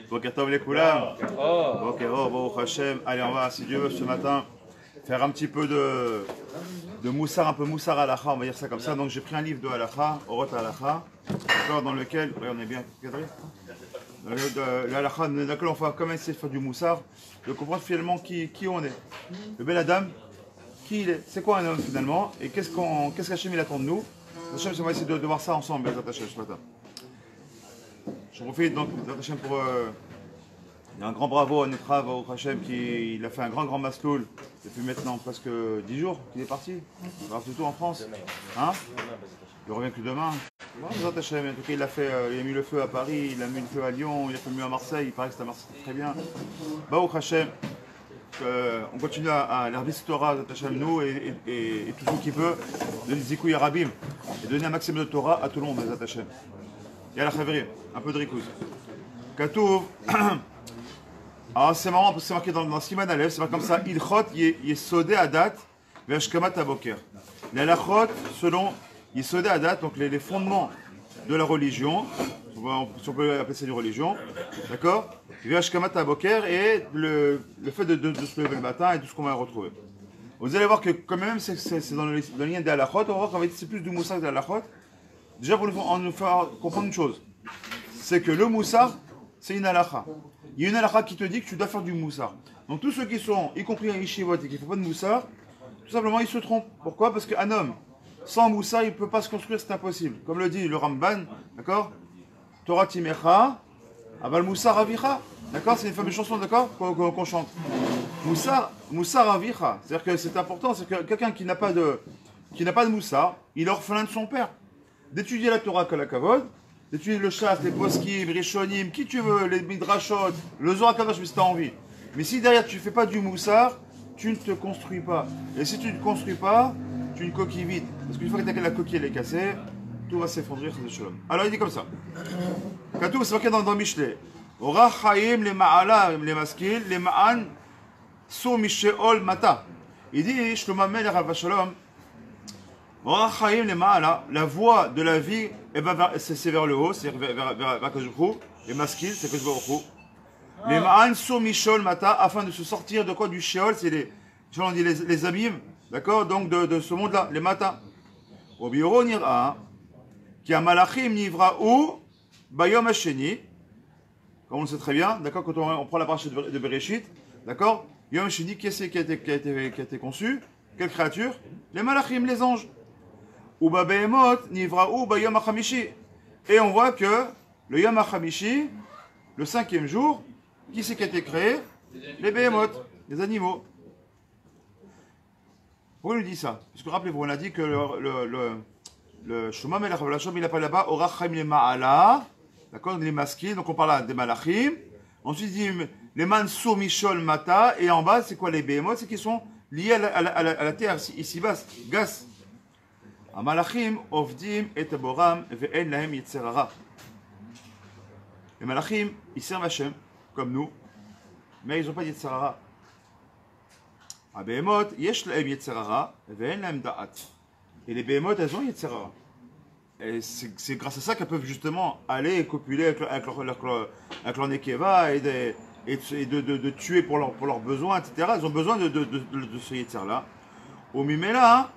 Boker Tov les Koulam. Ok, Baruch Hashem. Allez, on va, si Dieu veut, ce matin, faire un petit peu de moussar, un peu moussar halakha, on va dire ça comme ça. Donc j'ai pris un livre de halakha, Orot halakha, dans lequel, oui, on est bien cadré. Le halakha, dans lequel on va comment essayer de faire du moussar, de comprendre finalement qui on est. Le bel Adam, qui il est, c'est quoi un homme finalement, et qu'est-ce qu'Hachem il attend de nous. Hachem, on va essayer de voir ça ensemble, Bezat Hashem, ce matin. Je profite donc Hachem pour un grand bravo à notre Rav Hachem qui il a fait un grand masloul depuis maintenant presque 10 jours qu'il est parti. Il va tout en France. Hein? Il revient que demain. Bezat Hashem, en tout cas il a mis le feu à Paris, il a mis le feu à Lyon, il a fait mieux à Marseille, il paraît que c'est à Marseille très bien. Baruch Hashem, on continue à l'Arbis Torah Hachem nous et tout ce qui peut de l'Izikouy Arabim et donner un maximum de Torah à tout le monde Bezat Hashem. Et à la Chavri, un peu de rikouz. Katouv. Alors c'est marrant parce que c'est marqué dans Siman Aleph, c'est marqué comme ça, Ilchot Yesodé Adat Veshkamat Aboker. Les halachot selon Yesodé Adat, donc les fondements de la religion, si on peut appeler ça une religion, d'accord, Veshkamat Aboker et le fait de se lever le matin et tout ce qu'on va retrouver. Vous allez voir que quand même c'est dans le lien des halachot, on va voir qu'en fait c'est plus du moussar que des halachot. Déjà pour nous faire comprendre une chose, c'est que le moussar, c'est une halakha. Il y a une halakha qui te dit que tu dois faire du moussar. Donc tous ceux qui sont, y compris un yeshivot et qui ne font pas de moussar, tout simplement ils se trompent. Pourquoi? Parce qu'un homme, sans moussar, il ne peut pas se construire, c'est impossible. Comme le dit le Ramban, d'accord? Torah timecha, aval moussar avicha. D'accord? C'est une fameuse chanson, d'accord? Qu'on chante. Moussar avicha. C'est-à-dire que c'est important, c'est que quelqu'un qui n'a pas de moussar, il est orphelin de son père. D'étudier la Torah Kalakavod, d'étudier le Shas, les Poskim, les Rishonim, qui tu veux, les Midrashot, le Zohar Kadosh, mais si tu as envie. Mais si derrière tu ne fais pas du moussar, tu ne te construis pas. Et si tu ne te construis pas, tu une coquille vide. Parce qu'une fois que la coquille elle est cassée, tout va s'effondrer. Alors il dit comme ça. Katou, c'est marqué dans Mishlei. Ora Chaim le Ma'ala le Maskil, le Ma'an Sou Misheol Mata. Il dit, Shlomo Melech Alav Shalom, la voie de la vie, c'est vers le haut, c'est vers Kajoukou. Les maskil, c'est Kajoukou. Les ma'an sur Mishol Mata, afin de se sortir de quoi? Du Sheol, c'est les abîmes, d'accord? Donc de ce monde-là, les Mata. Au bureau Nira, qui a Malachim Nivra ou Bayom Hasheni, comme on le sait très bien, d'accord? Quand on prend la partie de Bereshit, d'accord? Yom Hasheni, qui a été conçu? Quelle créature? Les Malachim, les anges. Et on voit que le Yom HaChamishi, le 5e jour, qui c'est qui a été créé? Les Behemoth, les animaux. Pourquoi il nous dit ça? Parce que rappelez-vous, on a dit que le Shlomo Melech Alav Shalom, il appelle là-bas Orach Chaim le Ma'ala, d'accord, les maskil, donc on parle des Malachim. Ensuite, il dit les Mansur Mishol Mata, et en bas, c'est quoi les Behemoth? C'est qu'ils sont liés à la terre, ici-bas, gas. המלאכים עובדים את הבורם ואין להם יצר הרע. Les malachim, ils servent Hachem, comme nous, mais ils n'ont pas de yetzer hara. הבהמות, יש להם יצר הרע ואין להם דעת. Et les béhémoth, elles ont yetzer hara. Et c'est grâce à ça qu'elles peuvent justement aller copuler avec leur nekeva et de tuer pour leurs besoins, etc. Elles ont besoin de ce yetzer-là. Au mimela,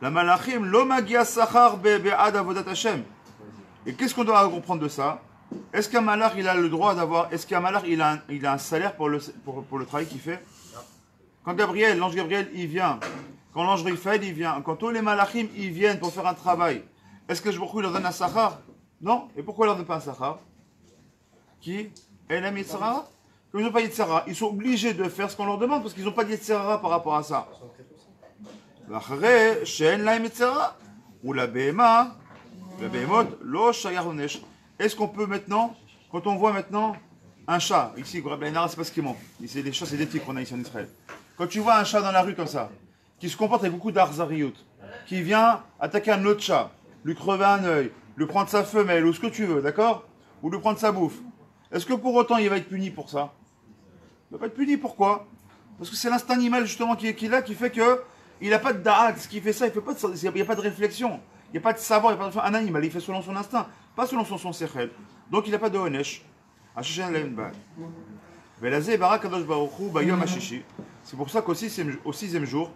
la malachim lo magia sachar be'ad avodat Hashem. Et qu'est-ce qu'on doit comprendre de ça? Est-ce qu'un malach il a le droit d'avoir, est-ce qu'un malach il a un salaire pour le travail qu'il fait? Quand l'ange Gabriel il vient, quand l'ange Raphaël il vient, quand tous les malachim ils viennent pour faire un travail, est-ce que je vous leur donne un sachar? Non. Et pourquoi ils leur donne pas un sachar? Qui? Elam Yitzhara? Comme ils n'ont pas de Yitzhara, ils sont obligés de faire ce qu'on leur demande parce qu'ils n'ont pas de Yitzhara par rapport à ça. ואחרי שאין להם יצרה, ולבהמה, לבהמות לא שייך עונש. Est-ce qu'on peut maintenant, quand on voit maintenant un chat, ici, c'est pas ce qui manque, ici les chats c'est des petits qu'on a ici en Israël. Quand tu vois un chat dans la rue comme ça, qui se comporte avec beaucoup d'arzariout, qui vient attaquer un autre chat, lui crever un œil, lui prendre sa femelle ou ce que tu veux, d'accord? Ou lui prendre sa bouffe. Est-ce que pour autant il va être puni pour ça? Il ne va pas être puni, pourquoi? Parce que c'est l'instinct animal justement qui est là, qui fait que il n'a pas de da'at, ce qui fait ça, il n'y a pas de réflexion, il n'y a pas de savoir, un animal, il fait selon son instinct, pas selon son sechel. Donc il n'a pas de onesh. C'est pour ça qu'au sixième jour,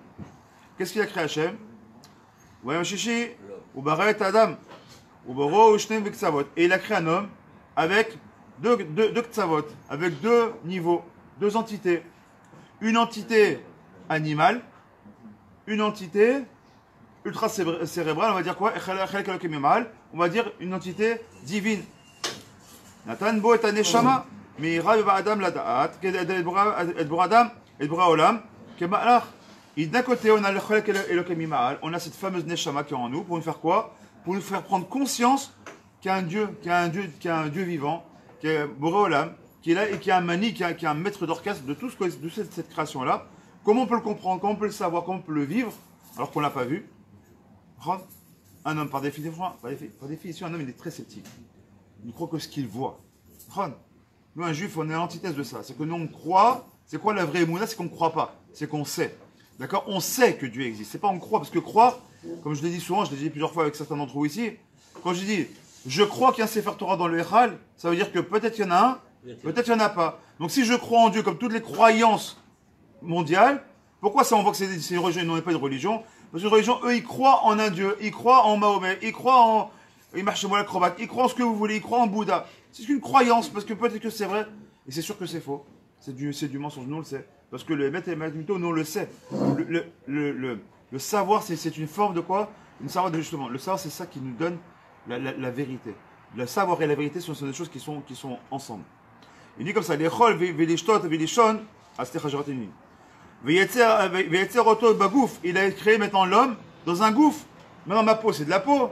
qu'est-ce qu'il a créé Hachem? Et il a créé un homme avec deux ktsavot, avec deux niveaux, deux entités. Une entité animale, une entité ultra cérébrale, on va dire quoi? On va dire une entité divine. Nathan bo et aneshama, meira ba'adam lada'at, et b'radam, et b'raolam, kemalach. Et d'un côté, on a le cholek Elokim Ma'al, on a cette fameuse neshama qui est en nous, pour nous faire quoi? Pour nous faire prendre conscience qu'il y a un Dieu, vivant, qui est Boréolam, qui est là et qui est un mani, qui est un maître d'orchestre de tout cette création-là. Comment on peut le comprendre, comment on peut le savoir, comment on peut le vivre, alors qu'on ne l'a pas vu? Un homme, par définition, un homme, il est très sceptique. Il ne croit que ce qu'il voit. Nous, un juif, on est l'antithèse de ça. C'est que nous, on croit. C'est quoi la vraie émouna? C'est qu'on ne croit pas. C'est qu'on sait. D'accord? On sait que Dieu existe. C'est pas on croit. Parce que croire, comme je l'ai dit souvent, je l'ai dit plusieurs fois avec certains d'entre vous ici, quand je dis je crois qu'il y a un Sefer Torah dans le Echal, ça veut dire que peut-être il y en a un, peut-être il n'y en a pas. Donc si je crois en Dieu comme toutes les croyances mondiales, pourquoi ça on voit que c'est une religion et non pas une religion? Parce que une religion, eux, ils croient en un Dieu, ils croient en Mahomet, ils croient en. Ils marchent moi l'acrobate, ils croient en ce que vous voulez, ils croient en Bouddha. C'est une croyance, parce que peut-être que c'est vrai, et c'est sûr que c'est faux. C'est du mensonge, nous on le sait. Parce que le maître et le maître nous on le sait. Le savoir, c'est une forme de quoi? Une savoir de justement. Le savoir, c'est ça qui nous donne la vérité. Le savoir et la vérité sont des choses qui sont ensemble. Il dit comme ça, les chol, velishtot, velishon, astechajratini. Il a créé maintenant l'homme dans un gouffre. Maintenant ma peau, c'est de la peau.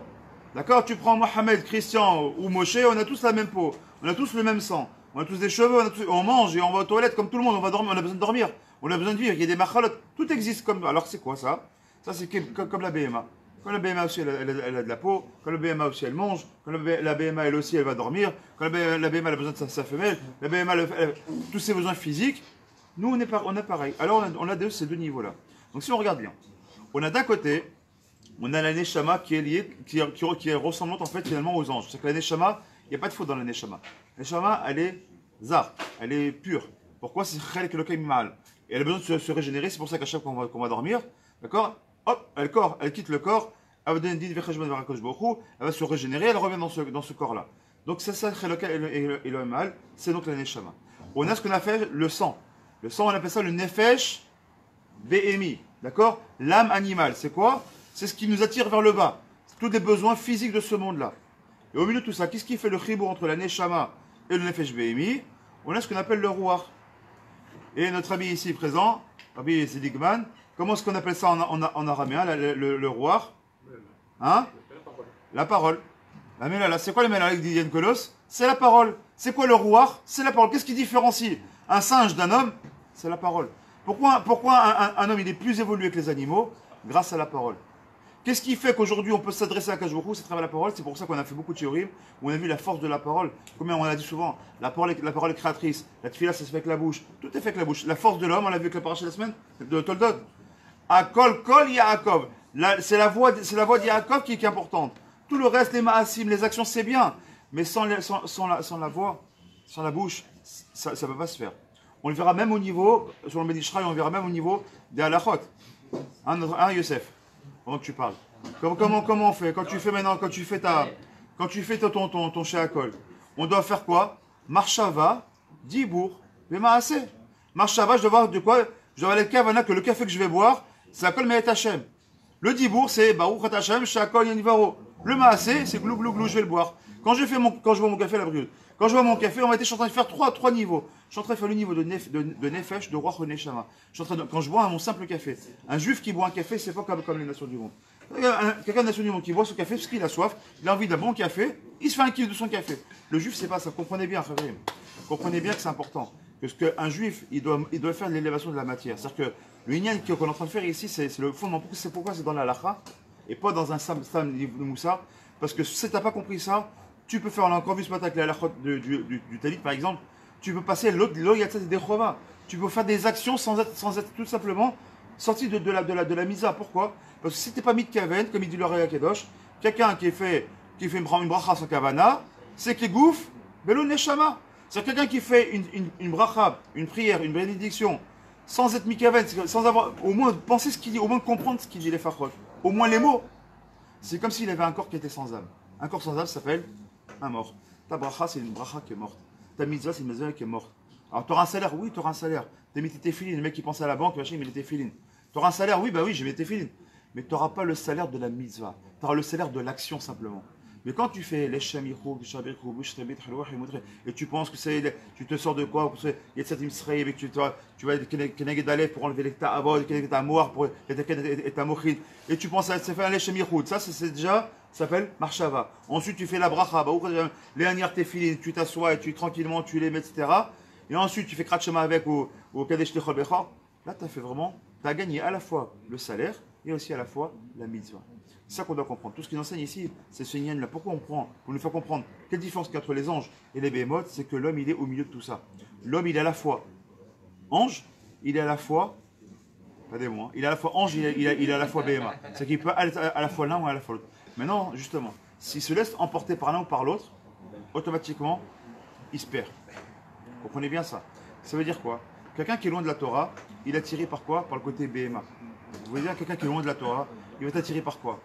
D'accord? Tu prends Mohamed, Christian ou Moshe, on a tous la même peau. On a tous le même sang. On a tous des cheveux, on mange et on va aux toilettes comme tout le monde. On va dormir, on a besoin de dormir. On a besoin de vivre. Il y a des machalot. Tout existe comme. Alors c'est quoi ça? Ça c'est comme la BMA. Quand la BMA aussi elle a de la peau, quand la BMA aussi elle mange, quand la BMA elle aussi elle va dormir, quand la BMA elle a besoin de sa femelle, la BMA tous ses besoins physiques. Nous on est pareil. Alors on a ces deux niveaux-là. Donc si on regarde bien, on a d'un côté, on a la Neshama qui est liée, qui est ressemblante en fait finalement aux anges. C'est que la Neshama, il n'y a pas de faute dans la Neshama. La Neshama, elle est zar, elle est pure. Pourquoi? C'est Chelek Elokim Ma'al. Et elle a besoin de se régénérer, c'est pour ça qu'à chaque fois qu'on va dormir, d'accord? Hop, elle quitte le corps, elle va donner elle va se régénérer, elle revient dans ce corps-là. Donc c'est ça Chelek Elokim Ma'al, c'est donc la Neshama. On a ce qu'on a fait le sang. Le sang, on appelle ça le Nefesh Behemi, d'accord? L'âme animale, c'est quoi? C'est ce qui nous attire vers le bas. C'est tous les besoins physiques de ce monde-là. Et au milieu de tout ça, qu'est-ce qui fait le chibou entre la Neshama et le Nefesh Behemi? On a ce qu'on appelle le Ruach. Et notre ami ici présent, Rabbi Zedigman, comment est-ce qu'on appelle ça en araméen, le Ruach? Hein? La parole. La Mélala. C'est quoi le Mélala dit Yann Kolos? C'est la parole. C'est quoi le Ruach? C'est la parole. Qu'est-ce qui différencie un singe d'un homme? C'est la parole. Pourquoi un homme il est plus évolué que les animaux? Grâce à la parole. Qu'est-ce qui fait qu'aujourd'hui on peut s'adresser à Kajbourou, c'est à travers la parole? C'est pour ça qu'on a fait beaucoup de théories, où on a vu la force de la parole. Comme on l'a dit souvent, la parole est créatrice. La tefila, ça se fait avec la bouche. Tout est fait avec la bouche. La force de l'homme, on l'a vu avec la paracha de la semaine, de Toldot. Akol kol Yaakov. C'est la voix de Yaakov qui est importante. Tout le reste, les ma'asim, les actions, c'est bien. Mais sans la voix, sans la bouche, ça ne peut pas se faire. On le verra même au niveau, sur le Médishraï, on le verra même au niveau des halachot. Hein, Youssef? Pendant que tu parles. Comment on fait? Quand tu fais ton sheakol, on doit faire quoi? Marshava, dibour, vemaaseh. Marshava, je dois voir de quoi? Je dois aller le kavana, que le café que je vais boire, c'est akol me'et Hashem. Le dibour, c'est baruch et Hashem, sheakol yanivaro. Le maaseh, c'est glou glou glou, je vais le boire. Quand je bois mon café, la brûle. Quand je bois mon café, je suis en train de faire trois niveaux. Je suis en train de faire le niveau de Nefesh, de Ruach Neshama. Quand je bois mon simple café. Un juif qui boit un café, c'est pas comme les nations du monde. Quelqu'un des nations du monde qui boit son café parce qu'il a soif, il a envie d'un bon café, il se fait un kiff de son café. Le juif, c'est pas ça. Comprenez bien, frère. Comprenez bien que c'est important. Parce qu'un juif, il doit faire de l'élévation de la matière. C'est-à-dire que le Inyan qu'on est en train de faire ici, c'est le fondement. Pourquoi c'est dans la halakha et pas dans un sam de Moussa? Parce que si tu n'as pas compris ça, tu peux faire, on a encore vu ce matin avec la halakha du Talit par exemple, tu peux passer l'oyatzat des chova. Tu peux faire des actions sans être tout simplement sorti de la misa. Pourquoi? Parce que si tu n'es pas mis de kaven, comme il dit le Raya Kedosh, quelqu'un qui fait une bracha sans kavana, c'est qu'il gouffe, belo neshama. C'est quelqu'un qui fait une bracha, une prière, une bénédiction, sans être mikaven, sans avoir au moins pensé ce qu'il dit, au moins comprendre ce qu'il dit les fachot, au moins les mots. C'est comme s'il avait un corps qui était sans âme. Un corps sans âme s'appelle un mort. Ta bracha, c'est une bracha qui est morte. Ta mitzvah, c'est une mitzvah qui est morte. Alors, tu auras un salaire? Oui, tu auras un salaire. Tu as mis tes filines. Le mec qui pense à la banque, machin, il met tes filines. Tu auras un salaire? Oui, bah oui, j'ai mis tes filines. Mais tu n'auras pas le salaire de la mitzvah. Tu auras le salaire de l'action simplement. Mais quand tu fais les shamichou, et tu penses que c'est, tu te sors de quoi? Il y a cette imsraïb, et tu vas être keneged alef pour enlever les ta'avod, keneged amour pour et ta mochin. Et tu penses à faire les shamichou. Ça, c'est déjà, ça s'appelle marshava. Ensuite, tu fais la bracha, les anières tes filines, tu t'assois et tu tranquillement, tu les mets, etc. Et ensuite, tu fais kratchema avec au kadesh techol bechor. Là, tu as fait vraiment, tu as gagné à la fois le salaire et aussi à la fois la mitzvah. C'est ça qu'on doit comprendre. Tout ce qu'ils enseignent ici, c'est ce yin-là. Pourquoi on prend? Pour nous faire comprendre quelle différence qu'il y a entre les anges et les béhémoths, c'est que l'homme, il est au milieu de tout ça. L'homme, il est à la fois ange, il est à la fois, pas des mots, hein, il est à la fois ange, il est à la fois béhéma. C'est qu'il peut être à la fois l'un ou à la fois l'autre. Maintenant, justement, s'il se laisse emporter par l'un ou par l'autre, automatiquement, il se perd. Vous comprenez bien ça? Ça veut dire quoi? Quelqu'un qui est loin de la Torah, il est attiré par quoi? Par le côté béhéma. Vous voyez, quelqu'un qui est loin de la Torah, il va être attiré par quoi?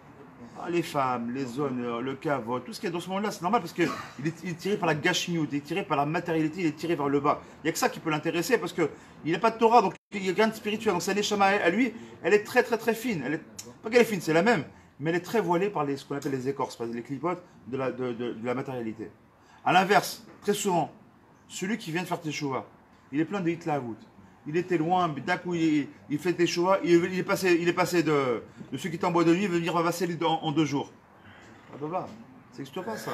Les femmes, les honneurs, le kavod, tout ce qu'il y a dans ce monde-là, c'est normal parce qu'il est tiré par la gashmiut, il est tiré par la matérialité, il est tiré vers le bas. Il n'y a que ça qui peut l'intéresser parce qu'il n'a pas de Torah, donc il n'y a rien de spirituel. Donc sa neshama à lui, elle est très très très fine. Pas qu'elle est fine, c'est la même, mais elle est très voilée par ce qu'on appelle les écorces, les clipotes de la matérialité. A l'inverse, très souvent, celui qui vient de faire teshuva, il est plein de hitlahout. Il était loin, mais d'un coup il fait des choix, il est passé de ceux qui étaient en bois de nuit, venir vasser en 2 jours. Ah bah, ça n'existe pas ça.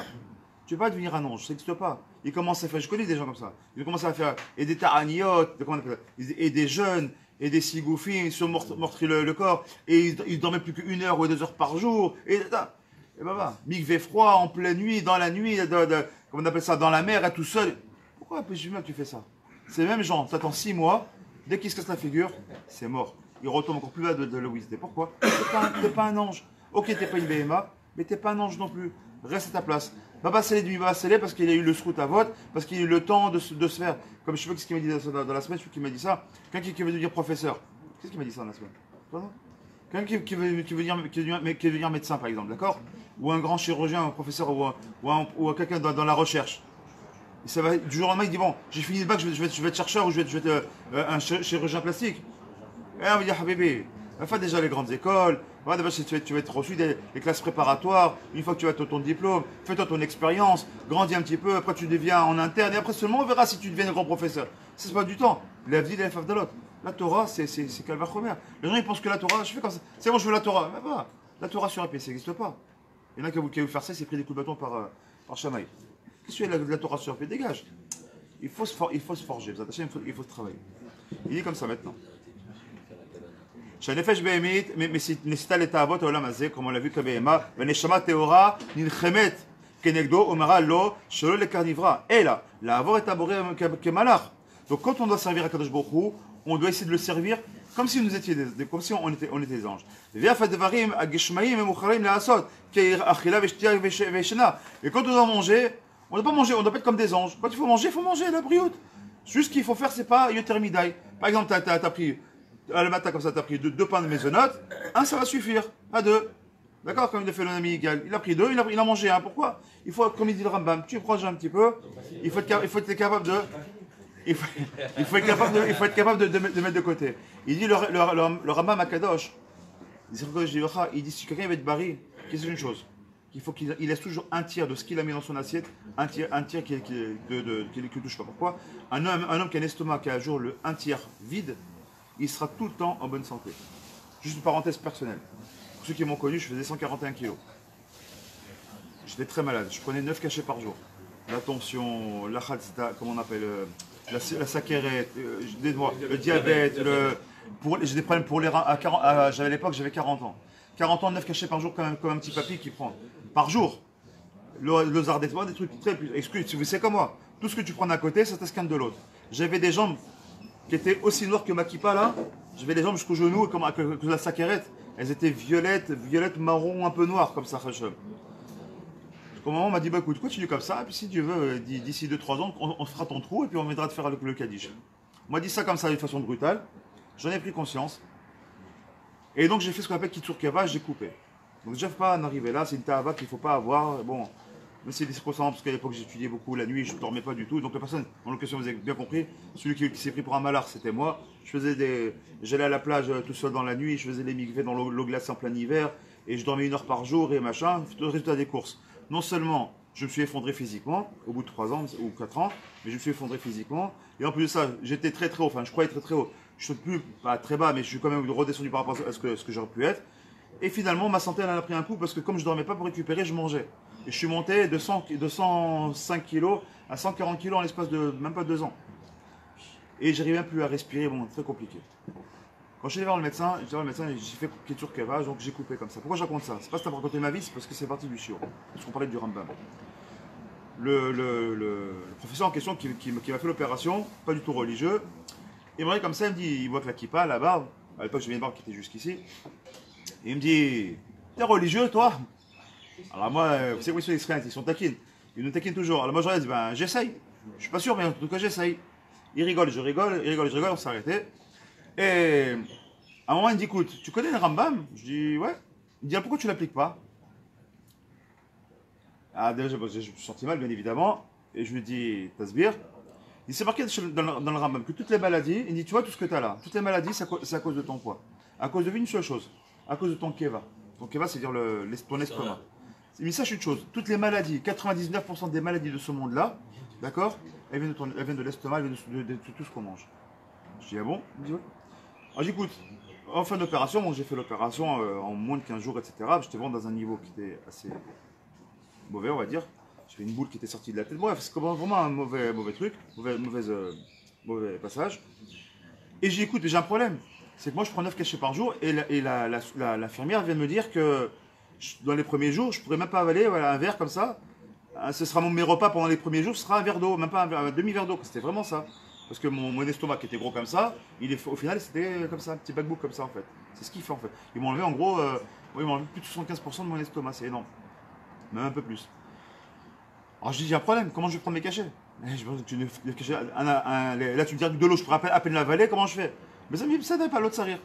Tu vas pas devenir un ange, ça n'existe pas. Il commence à faire, je connais des gens comme ça, ils commencent à faire, et des ta'aniyot, et des jeunes, et des sigoufim, ils se sont meurtris le corps, et ils dormaient plus qu'1 heure ou 2 heures par jour, et bah, mikvé froid, en pleine nuit, dans la nuit, comment on appelle ça, dans la mer, et tout seul. Pourquoi tu fais ça? Ces mêmes gens, t'attends 6 mois, dès qu'il se casse la figure, c'est mort. Il retombe encore plus bas de l'obésité. Pourquoi? T'es pas un ange. Ok, t'es pas une BMA, mais t'es pas un ange non plus. Reste à ta place. Baba Salé du Baba Salé parce qu'il a eu le srout à vote, parce qu'il a eu le temps de se faire. Comme je sais pas ce qu'il m'a dit dans la semaine, celui qui m'a dit ça. Quelqu'un qui veut devenir professeur. Qu'est-ce qu'il m'a dit ça dans la semaine? Quelqu'un qui veut devenir médecin, par exemple, d'accord? Ou un grand chirurgien, un professeur, ou quelqu'un dans la recherche. Et ça va, du jour au lendemain, il dit bon, j'ai fini le bac, je vais être chercheur ou je vais être un chirurgien plastique. Et on va dire, Habibé, fais déjà les grandes écoles, tu vas être reçu des classes préparatoires, une fois que tu as ton diplôme, fais-toi ton expérience, grandis un petit peu, après tu deviens en interne, et après seulement on verra si tu deviens un grand professeur. Ça, c'est pas du temps. La vie de la l'autre. La Torah, c'est Calvachomer. Les gens ils pensent que la Torah, je fais comme ça, c'est bon, je veux la Torah. Mais pas. La Torah sur un pied, ça n'existe pas. Il y en a qui ont voulu faire ça, c'est pris des coups de bâton par Shamaï. Qu'est-ce que la Torah sur un pied? Dégage. Il faut se forger, il faut se travailler. Il dit comme ça maintenant. שהנפש בהמית ניסתה לתאוות העולם הזה, כמו להביא כבהמה, ונשמה טהורה נלחמת כנגדו ומראה לו שלא לקרניברה, אלא לעבור את הבורא כמלאך. Donc quand on doit servir à Kadosh Baruch Hu, on doit essayer de le servir comme si nous étions comme si on était des anges. ויף הדברים הגשמיים ממוכרים לעשות, כאכילה ושתייה וישנה. Et quand on doit manger, on ne doit pas manger, on doit pas être comme des anges. Quand il faut manger la brioute. Juste ce qu'il faut faire, c'est pas yoter midai. Par exemple, tu as pris le matin comme ça, tu as pris 2 pains de maisonnotte, un ça va suffire, pas 2. D'accord, comme il a fait le ami égal. Il a pris 2, il a mangé un. Pourquoi? Il faut, comme il dit le Rambam, tu prends un petit peu, il faut être capable de. Il faut être capable de mettre de côté. Il dit le Rambam à Kadosh, il dit si quelqu'un veut être bari, qu'est-ce que c'est une chose? Il faut qu'il laisse toujours un tiers de ce qu'il a mis dans son assiette, un tiers qui ne touche pas. Pourquoi? Un homme qui a un estomac qui a à jour le un tiers vide, il sera tout le temps en bonne santé. Juste une parenthèse personnelle. Pour ceux qui m'ont connu, je faisais 141 kilos. J'étais très malade. Je prenais 9 cachets par jour. La tension, la khalzita, comment on appelle, la saccharette, le diabète, j'ai des problèmes pour les reins. À l'époque, j'avais 40 ans. 40 ans, 9 cachets par jour, comme un petit papy qui prend. Par jour. Le zardette, des trucs très plus. Excuse, si vous savez comme moi, tout ce que tu prends d'un côté, ça t'escanne de l'autre. J'avais des jambes qui étaient aussi noires que ma kippa là. J'avais des jambes jusqu'au genou, comme que la saccharette. Elles étaient violettes, marron, un peu noires, comme ça, Hachem. Au moment, on m'a dit, bah écoute, continue comme ça, et puis si tu veux, d'ici 2-3 ans, on fera ton trou, et puis on viendra te faire le Kaddish. On m'a dit ça comme ça, de façon brutale. J'en ai pris conscience. Et donc j'ai fait ce qu'on appelle Kitsur Keva, j'ai coupé. Donc déjà, il ne faut pas en arriver là, c'est une ta'ava qu'il ne faut pas avoir. Bon, mais c'est des circonstances, parce qu'à l'époque j'étudiais beaucoup la nuit, je ne dormais pas du tout. Donc la personne, en l'occasion, vous avez bien compris, celui qui s'est pris pour un malard, c'était moi. J'allais à la plage tout seul dans la nuit, je faisais les mikvahs dans l'eau glacée en plein hiver, et je dormais 1 heure par jour et machin. Le résultat des courses. Non seulement je me suis effondré physiquement, au bout de 3 ans ou 4 ans, mais je me suis effondré physiquement. Et en plus de ça, j'étais très très haut, enfin je croyais très très haut. Je ne suis plus, pas très bas, mais je suis quand même redescendu par rapport à ce que j'aurais pu être. Et finalement, ma santé elle en a pris un coup parce que comme je ne dormais pas pour récupérer, je mangeais. Et je suis monté de 105 kg à 140 kg en l'espace de même pas 2 ans. Et j'arrivais même plus à respirer, bon, très compliqué. Quand je suis allé voir le médecin, j'ai fait Kitsur Keva, donc j'ai coupé comme ça. Pourquoi je raconte ça? C'est pas pour raconter ma vie, c'est parce que c'est parti du shiur. Parce qu'on parlait du Rambam. Le professeur en question qui m'a fait l'opération, pas du tout religieux, il me regarde comme ça, il me dit, il voit que la kippa, la barbe, à l'époque j'avais une barbe qui était jusqu'ici, et il me dit, t'es religieux toi? Alors moi, vous savez quoi, les Israéliens, ils sont taquines, ils nous taquinent toujours. Alors moi je leur dis, ben j'essaye, je suis pas sûr, mais en tout cas j'essaye. Il rigole, je rigole, il rigole, je rigole, on s'est arrêté. Et à un moment il me dit, écoute, tu connais le Rambam? Je dis, ouais. Il me dit, ah, pourquoi tu l'appliques pas? Ah déjà, je me suis senti mal, bien évidemment, et je lui dis, Tasbir. Il s'est marqué dans le Rambam que toutes les maladies, il dit, tu vois tout ce que tu as là, toutes les maladies, c'est à cause de ton poids. À cause de une seule chose, à cause de ton keva. Ton keva, c'est-à-dire ton estomac. Mais sache une chose, toutes les maladies, 99% des maladies de ce monde-là, d'accord, elles viennent de l'estomac, elles viennent de tout ce qu'on mange. Je dis, ah bon? Il me dit, ouais. Alors j'écoute, en fin d'opération, bon, j'ai fait l'opération en moins de 15 jours, etc. J'étais vraiment dans un niveau qui était assez mauvais, on va dire. J'ai une boule qui était sortie de la tête. Bref, c'est vraiment un mauvais truc, mauvais passage. Et j'ai écoute, mais j'ai un problème. C'est que moi, je prends 9 cachets par jour et l'infirmière vient de me dire que dans les premiers jours, je ne pourrais même pas avaler un verre comme ça. Ce sera mes repas pendant les premiers jours, ce sera un verre d'eau, même pas un demi-verre d'eau. C'était vraiment ça. Parce que mon estomac qui était gros comme ça, au final, c'était comme ça, un petit backbook comme ça en fait. C'est ce qu'il fait en fait. Ils m'ont enlevé en gros, ils m'ont enlevé plus de 75% de mon estomac, c'est énorme. Même un peu plus. Alors je dis, j'ai un problème, comment je vais prendre mes cachets? Là tu me dis de l'eau, je pourrais à peine l'avaler, comment je fais? Mais ça me dit, pas l'autre ça rire.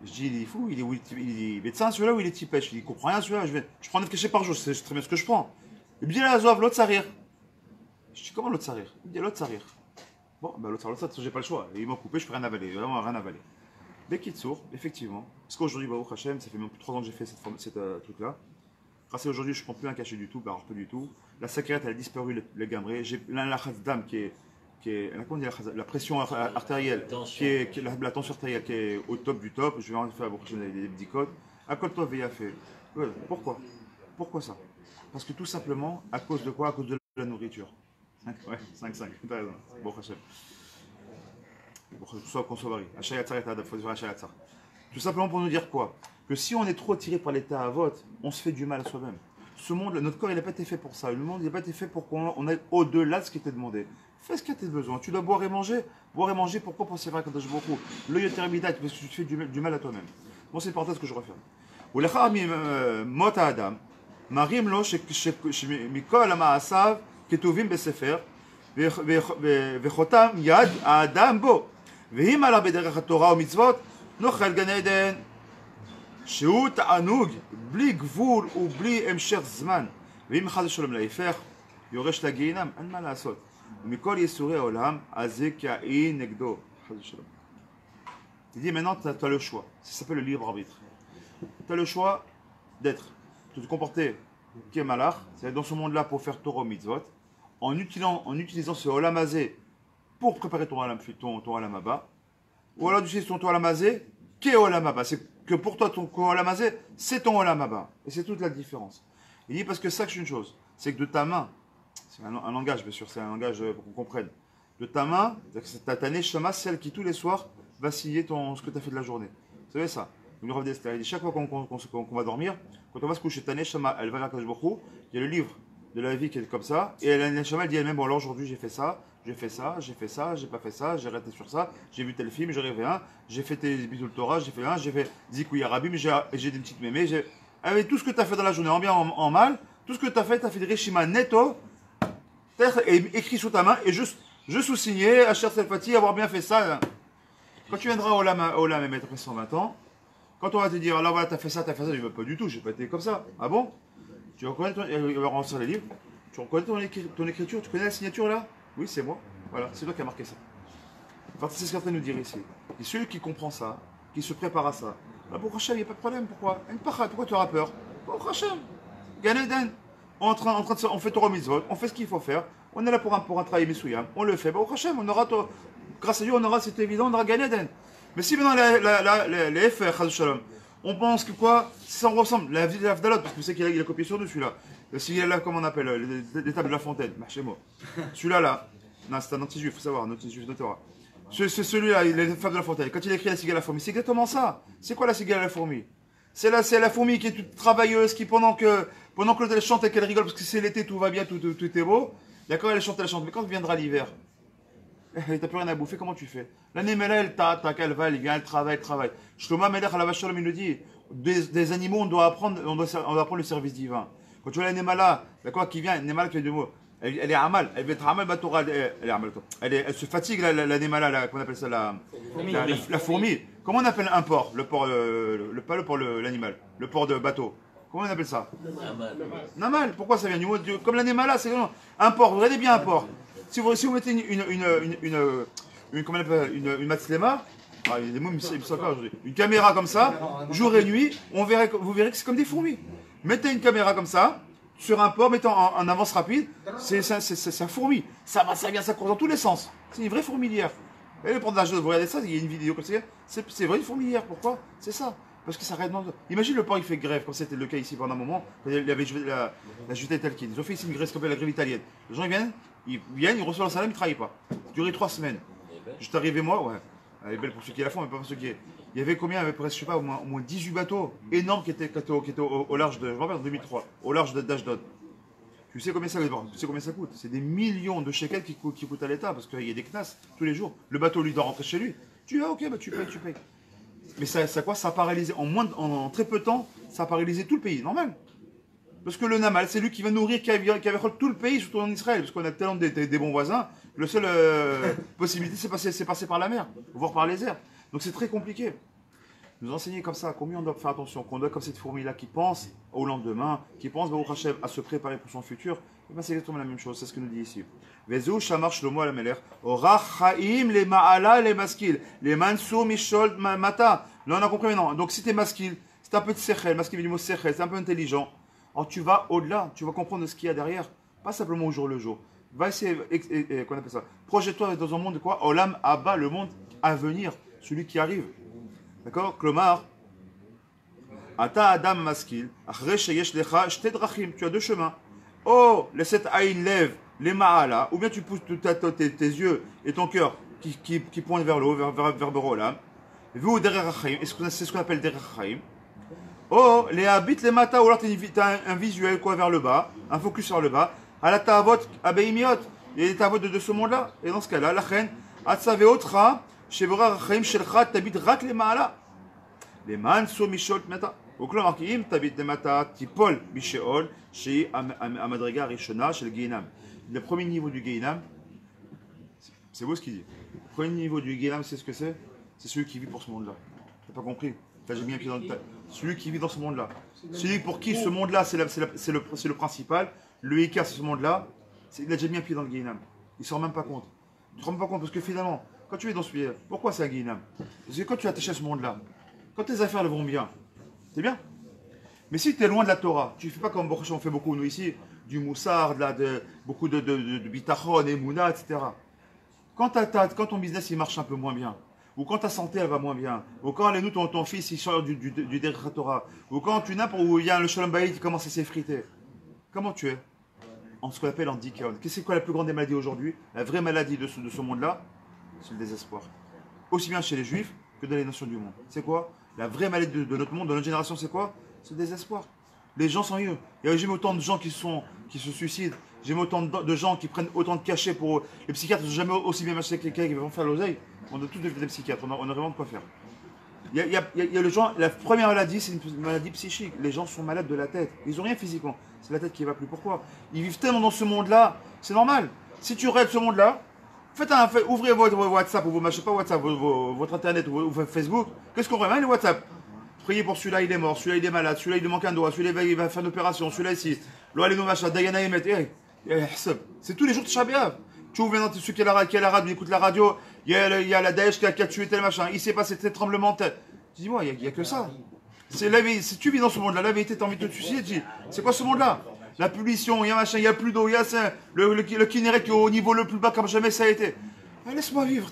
Je dis, il est fou, il est médecin celui-là ou il est tipèche? Il comprend rien celui-là, je prends 9 cachets par jour, c'est très bien ce que je prends. Il me dit, la zouave, l'autre ça rire. Je dis, comment l'autre ça rire? Il me dit, l'autre ça rire. Bon, ben l'autre ça, j'ai pas le choix. Et ils m'ont coupé, je peux rien avaler, vraiment rien avaler. Mais Kitsour, effectivement, parce qu'aujourd'hui, Baruch Hashem, ça fait même plus de 3 ans que j'ai fait cette truc-là. Grâce à aujourd'hui, je ne prends plus un cachet du tout, alors pas du tout. La sacrette, elle a disparu, le gambré. J'ai la dame qui est la pression artérielle, la tension artérielle qui est au top du top. Je vais en faire des petits codes. À côté de toi, VIA fait. Pourquoi? Pourquoi ça? Parce que tout simplement, à cause de quoi? À cause de la nourriture. 5, ouais, 5, t'as raison. Bon, Hachem. Tout ça, consommari. Tout simplement pour nous dire quoi? Que si on est trop tiré par l'état à vote, on se fait du mal à soi-même. Ce monde, notre corps, il n'a pas été fait pour ça. Le monde, il n'a pas été fait pour qu'on aille au-delà de ce qui était demandé. Fais ce qui a tes besoins. Tu dois boire et manger. Boire et manger, pourquoi? Pour se faire quand j'ai beaucoup. Le yotermidat, parce que tu te fais du mal à toi-même. Bon, c'est une parenthèse que je referme. Ou le mot Adam, marim lo mikol ma'asav ketuvim besefer, vechotam yad Adam bo, vehim ala bederech Torah ou mitzvot, nochel gan Eden. שהוא תענוג בלי גבול ובלי המשך זמן, ואם חס ושלום להפך יורש לגיהינום, אין מה לעשות. ומכל ייסורי העולם, אז זה כעין נגדו, חס ושלום. Il dit maintenant tu as le choix, ça s'appelle le libre arbitre. Tu as le choix d'être, de te comporter qui est malach, c'est-à-dire dans ce monde-là pour faire Torah mitzvot, en utilisant ce olam hazé pour préparer ton olam haba, ou alors d'utiliser ton olam hazé qui est olam haba. C'est que pour toi, ton olam hazé, c'est ton olam haba. Et c'est toute la différence. Il dit parce que sache une chose, c'est que de ta main, c'est un langage bien sûr, c'est un langage pour qu'on comprenne, de ta main, c'est ta neshama, celle qui tous les soirs va signer ce que tu as fait de la journée. Vous savez ça? Donc, il dit chaque fois qu'on va dormir, quand on va se coucher, ta neshama, elle va vers Kadosh Baruch Hu, il y a le livre de la vie qui est comme ça, et la neshama, elle dit elle-même, bon alors aujourd'hui j'ai fait ça, j'ai fait ça, j'ai fait ça, j'ai pas fait ça, j'ai arrêté sur ça, j'ai vu tel film, j'ai rêvé un, j'ai fait tes bisous Torah, j'ai fait un, j'ai fait Zikouya Rabim, j'ai des petites mémés, avec tout ce que tu as fait dans la journée, en bien, en mal, Tout ce que tu as fait des Rishima netto, écrit sous ta main, et je sous-signé, Asher Selfati, avoir bien fait ça. Quand tu viendras au Olam et mettre après 120 ans, quand on va te dire, alors voilà, t'as fait ça, je dis, pas du tout, j'ai pas été comme ça. Ah bon? Tu reconnais il va rentrer les livres, tu reconnais ton écriture, tu connais la signature là? Oui, c'est moi. Voilà, c'est toi qui as marqué ça. Enfin, c'est ce qu'il est en train de nous dire ici. Et celui qui comprend ça, qui se prépare à ça, bah, pour Hachem, il n'y a pas de problème. Pourquoi? Pourquoi tu auras peur? Pour Hachem. Gan Eden. On fait Torah Mitzvot, on fait ce qu'il faut faire. On est là pour un travail Messouyam. On le fait. Bah, au Hachem, on aura, grâce à Dieu, on aura, c'est évident, on aura Gan Eden. Mais si maintenant les FR, Shalom, on pense que quoi? Ça ressemble. La vie de l'Avdalot, parce que vous savez qu'il a copié sur deux celui-là. Celui-là, là, comment on appelle? L'étape de la fontaine. Chez moi. Celui-là, là. Non, c'est un anti-juif, il faut savoir, un anti-juif de Torah. C'est celui-là, les femmes de la fontaine. Quand il écrit la cigale à la fourmi, c'est exactement ça. C'est quoi la cigale à la fourmi? C'est la fourmi qui est toute travailleuse, qui pendant que l'autre elle chante et qu'elle rigole, parce que c'est l'été, tout va bien, tout est beau. D'accord, elle chante. Mais quand viendra l'hiver, t'as plus rien à bouffer, comment tu fais? L'année mêlée, elle tac, elle va, elle vient, elle travaille. Shlomo Melech à la vache Shalom, il nous dit, des animaux, on doit apprendre le service divin. Quand tu vois l'animal d'accord, qui vient, l'animal qui vient du mot. Elle est amal, elle veut être amal batora, elle se fatigue l'animal là, comment on appelle ça, la fourmi. Comment on appelle un porc? Le porc, pas le porc, l'animal, le porc de bateau. Comment on appelle ça? Namal. Pourquoi ça vient du mot comme l'animal là, c'est un porc. Vous regardez bien un porc. Si vous mettez comment on appelle, une matslema, il y a des mots, il me semble pas aujourd'hui. Une caméra comme ça, jour et nuit, vous verrez que c'est comme des fourmis. Mettez une caméra comme ça. Sur un porc, mettant en avance rapide, c'est un fourmi. Ça vient, ça court dans tous les sens. C'est une vraie fourmilière. Et le portage, vous regardez ça, il y a une vidéo comme ça. C'est vrai une fourmilière. Pourquoi? C'est ça. Parce que ça arrête dans... Imagine le porc, il fait grève, comme c'était le cas ici pendant un moment. Quand il y avait la Juta italien. Ils ont fait ici une grève, comme la grève italienne. Les gens, ils reçoivent le salaire, ils ne travaillent pas. Ça a duré 3 semaines. J'étais arrivé, moi, ouais. Elle est belle pour ceux qui la font, mais pas pour ceux qui... Il y avait combien? Il y avait presque, je sais pas, au moins 18 bateaux énormes qui étaient au large de, je me rappelle, en 2003, au large d'Ashdod. Tu sais combien ça coûte? C'est des millions de shekels qui coûtent à l'État, parce qu'il y a des knas tous les jours. Le bateau, lui, doit rentrer chez lui. Tu dis, ah, ok, bah, tu payes. Mais ça a paralysé, en très peu de temps, ça a paralysé tout le pays, normal. Parce que le Namal, c'est lui qui va nourrir, qui va tout le pays, surtout en Israël, parce qu'on a tellement des bons voisins. La seule possibilité, c'est passer par la mer, voire par les airs. Donc c'est très compliqué. Nous enseigner comme ça, combien on doit faire attention, qu'on doit comme cette fourmi-là qui pense au lendemain, qui pense Baruch Hashem, à se préparer pour son futur, et ben c'est exactement la même chose, c'est ce que nous dit ici. Vezou shamar shlomo al melech, ora chaim le ma'ala le maskil, le mansou mishol mata. Là on a compris maintenant. Donc si tu es maskil, c'est un peu de sechel, maskil du mot sechel, c'est un peu intelligent. Alors tu vas au-delà, tu vas comprendre ce qu'il y a derrière, pas simplement au jour le jour. Va essayer, qu'on appelle ça, projette-toi dans un monde de quoi? Olam Abba, le monde à venir, celui qui arrive. D'accord? Klomar, Ata Adam Maskil, tu as deux chemins. Oh, les sept aïn lève, les ma'ala, ou bien tu pousses tes yeux et ton cœur qui pointent vers le haut, vers Borolam. Vu derrière Chaim, c'est ce qu'on appelle derrière Chaim. Oh, les habits, les mata, ou alors tu as un visuel quoi vers le bas, un focus vers le bas. À la ta'avot, abeimiot, il y a des ta'avot de ce monde-là. Et dans ce cas-là, la reine, Atsaveotra, Shevora Chaim Shelcha, t'habites rak les ma'ala. Les man so mishol mata. Au clan Arkim, t'habites les mata, tipol, bishéol, chez Amadrega Rishona, chez le Guénam. Le premier niveau du Guénam, c'est beau ce qu'il dit. Le premier niveau du Guénam, c'est ce que c'est? C'est celui qui vit pour ce monde-là. T'as pas compris? J'ai mis un pied dans le tas. Celui qui vit dans ce monde-là. Celui pour qui ce monde-là, c'est le principal. Le Ika, c'est ce monde-là. Il a déjà mis un pied dans le Guénam. Il ne s'en rend même pas compte. Tu ne te rends même pas compte parce que finalement, quand tu es dans ce pays, pourquoi c'est un Guénam? Parce que quand tu es attaché à ce monde-là, quand tes affaires vont bien, c'est bien. Mais si tu es loin de la Torah, tu ne fais pas comme on fait beaucoup nous ici, du moussard, beaucoup de bitachon, et mouna, etc. Quand ton business il marche un peu moins bien, ou quand ta santé elle va moins bien, ou quand ton fils il sort du Derech Torah, ou quand tu n'as où il y a le Shalom Bayit qui commence à s'effriter, comment tu es? En ce qu'on appelle en dikyon. Qu'est-ce que la plus grande des maladies aujourd'hui? La vraie maladie de ce monde-là, c'est le désespoir. Aussi bien chez les juifs que dans les nations du monde. C'est quoi? La vraie maladie de notre monde, de notre génération, c'est quoi? C'est le désespoir. Les gens sont mieux. Il y a jamais autant de gens qui se suicident. J'ai autant de gens qui prennent autant de cachets pour... Les psychiatres ne sont jamais aussi bien marché que les gars qui vont faire l'oseille. On a tous des psychiatres, on a vraiment de quoi faire. Il y a le gens, la première maladie, c'est une maladie psychique. Les gens sont malades de la tête. Ils n'ont rien physiquement. C'est la tête qui ne va plus. Pourquoi? Ils vivent tellement dans ce monde-là. C'est normal. Si tu regardes ce monde-là, ouvrez votre WhatsApp ou je sais pas WhatsApp, votre Internet ou votre Facebook. Qu'est-ce qu'on remet? Les WhatsApp. Priez pour celui-là, il est mort. Celui-là, il est malade. Celui-là, il lui manque un doigt. Celui-là, il va faire une opération. Celui-là, ici. L'Oaleno machin. Dayana Emet. C'est tous les jours de Shabbat. Tu ouvres maintenant celui qui a la radio, il écoute la radio. Il y a la Daesh qui a tué tel machin. Il s'est passé tel tremblement de terre. Dis-moi, il n'y a que ça. Si tu vis dans ce monde-là, la vérité, tu as envie de te suicider. C'est quoi ce monde-là? La pollution, il y a machin, il n'y a plus d'eau, il y a ça. Le Kinneret qui est au niveau le plus bas comme jamais ça a été. Laisse-moi vivre.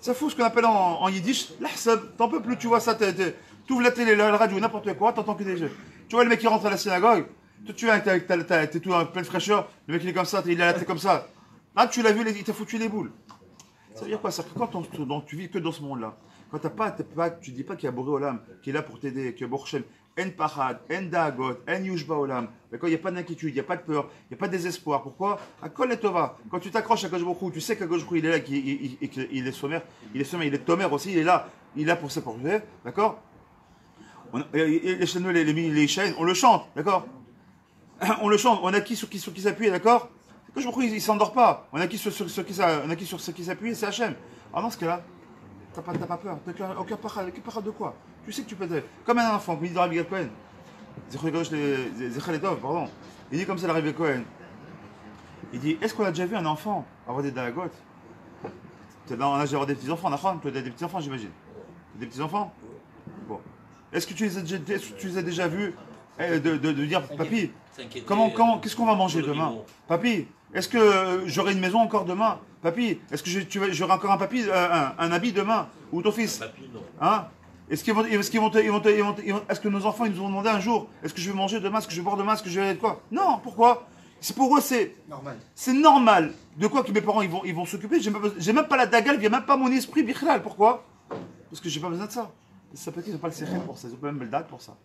Ça fout ce qu'on appelle en yiddish. T'en peux plus, tu vois ça. Tu ouvres la télé, la radio, n'importe quoi, t'entends que des jeux. Tu vois le mec qui rentre à la synagogue. Tu viens, t'es tout en pleine fraîcheur. Le mec il est comme ça, il a la tête comme ça. Là, tu l'as vu, il t'a foutu les boules. Ça veut dire quoi? C'est que quand tu vis que dans ce monde-là, quand tu dis pas qu'il y a Boré Olam qui est là pour t'aider, qu'il y a Borchem, en Pachad, en Dagot, en Yushba Olam, il n'y a pas d'inquiétude, il n'y a pas de peur, il n'y a pas de désespoir. Pourquoi? À Kol et Tova, quand tu t'accroches à Kajbokrou, tu sais qu'Akajbokrou il est là, il est sommaire, il est tomer aussi, il est là pour s'apporter, d'accord? Les chaînes, les chaînes, on le chante, d'accord? On le chante, on a qui sur qui s'appuie, d'accord? Que je me il s'endort pas. On a qui sur ce qui s'appuie, c'est Hachem. Alors dans ce cas-là, t'as pas peur. T'as aucun parade de quoi? Tu sais que tu peux être comme un enfant, comme il dit Rabbi Cohen. Pardon. Il dit comme ça, Rabbi Cohen. Il dit, est-ce qu'on a déjà vu un enfant avoir des dagotes? On a déjà avoir des petits-enfants, tu as des petits-enfants, j'imagine. Des petits-enfants? Bon. Est-ce que tu les as déjà vus de dire, papy, qu'est-ce qu'on va manger demain? Papy, est-ce que j'aurai une maison encore demain? Papy, est-ce que j'aurai encore un habit demain? Ou ton fils? Hein? Est-ce que nos enfants ils nous ont demandé un jour, est-ce que je vais manger demain, est-ce que je vais boire demain, est-ce que je vais aller de quoi? Non, pourquoi? C'est pour eux, c'est normal. C'est normal. De quoi que mes parents ils vont s'occuper? J'ai même pas la dagal, il n'y a même pas mon esprit bichlal. Pourquoi? Parce que j'ai pas besoin de ça. Ça peut être, ils n'ont pas le séchel pour ça, ils n'ont pas même le date pour ça.